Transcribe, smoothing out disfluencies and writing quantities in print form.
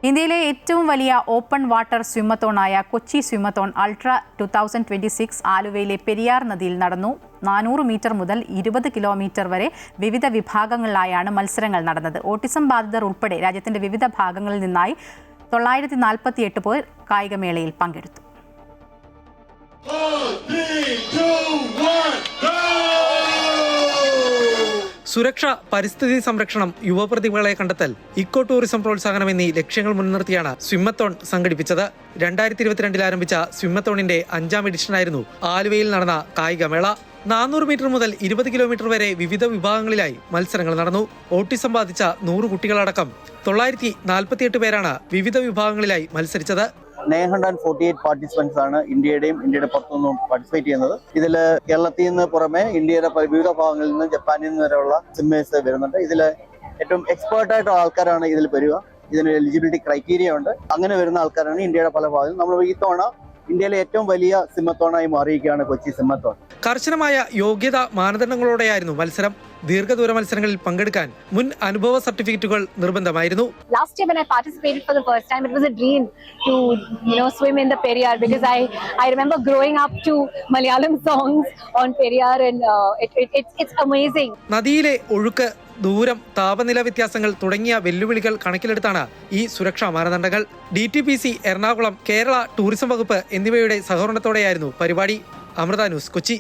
ഇന്ത്യയിലെ ഏറ്റവും വലിയ ഓപ്പൺ വാട്ടർ സ്വിമ്മത്തോണായ കൊച്ചി സ്വിമ്മത്തോൺ അൾട്ര 2026 ആലുവയിലെ പെരിയാർ നദിയിൽ നടന്നു. 400 മീറ്റർ മുതൽ 20 കിലോമീറ്റർ വരെ വിവിധ വിഭാഗങ്ങളിലായാണ് മത്സരങ്ങൾ നടന്നത്. ഓട്ടിസം ബാധിതർ ഉൾപ്പെടെ രാജ്യത്തിന്റെ വിവിധ ഭാഗങ്ങളിൽ നിന്നായി 948 പേർ കായികമേളയിൽ പങ്കെടുത്തു. സുരക്ഷ, പരിസ്ഥിതി സംരക്ഷണം, യുവപ്രതിഭകളെ കണ്ടെത്തൽ, ഇക്കോ ടൂറിസം പ്രോത്സാഹനം എന്നീ ലക്ഷ്യങ്ങൾ മുൻനിർത്തിയാണ് സ്വിമ്മത്തോൺ സംഘടിപ്പിച്ചത്. 2022 ആരംഭിച്ച സ്വിമ്മത്തോണിന്റെ 5ാം എഡിഷനായിരുന്നു ആലുവയിൽ നടന്ന കായികമേള. 400 മീറ്റർ മുതൽ 20 കിലോമീറ്റർ വരെ വിവിധ വിഭാഗങ്ങളിലായി മത്സരങ്ങൾ നടന്നു. ഓട്ടിസം ബാധിച്ച 100 കുട്ടികളടക്കം 948 പേരാണ് വിവിധ വിഭാഗങ്ങളിലായി മത്സരിച്ചത്. 948 പാർട്ടിസിപ്പൻസ് ആണ് ഇന്ത്യയുടെ പുറത്തുനിന്നും പാർട്ടിസിപ്പേറ്റ് ചെയ്യുന്നത്. ഇതിൽ കേരളത്തിൽ നിന്ന് പുറമെ ഇന്ത്യയുടെ വിവിധ ഭാഗങ്ങളിൽ നിന്ന് ജപ്പാനിൽ നിന്ന് വരെയുള്ള സ്വിമ്മേഴ്സ് വരുന്നുണ്ട്. ഇതിൽ ഏറ്റവും എക്സ്പേർട്ട് ആയിട്ടുള്ള ആൾക്കാരാണ് ഇതിൽ വരിക. ഇതിന് എലിജിബിലിറ്റി ക്രൈറ്റീരിയ ഉണ്ട്. അങ്ങനെ വരുന്ന ആൾക്കാരാണ് ഇന്ത്യയുടെ പല ഭാഗങ്ങളിൽ. നമ്മൾ ഈ തവണ ഇന്ത്യയിലെ ഏറ്റവും വലിയ സ്വിമ്മത്തോണായി മാറിയിരിക്കുകയാണ് കൊച്ചി സ്വിമ്മത്തോൺ. കർശനമായ യോഗ്യതാ മാനദണ്ഡങ്ങളോടെയായിരുന്നു മത്സരം. ദീർഘദൂര മത്സരങ്ങളിൽ പങ്കെടുക്കാൻ മുൻ അനുഭവ സർട്ടിഫിക്കറ്റുകൾ നിർബന്ധമായിരുന്നു. Last year when I participated for the first time, it was a dream to swim in the Periyar because I remember growing up to Malayalam songs on Periyar and it's amazing. നദിയിലെ ഒഴുക്ക്, ദൂരം, താപനില വ്യത്യാസങ്ങൾ തുടങ്ങിയ വെല്ലുവിളികൾ കണക്കിലെടുത്താണ് ഈ സുരക്ഷാ മാനദണ്ഡങ്ങൾ. DTPC, എറണാകുളം, കേരള ടൂറിസം വകുപ്പ് എന്നിവയുടെ സഹകരണത്തോടെയായിരുന്നു പരിപാടി. അമൃത ന്യൂസ്, കൊച്ചി.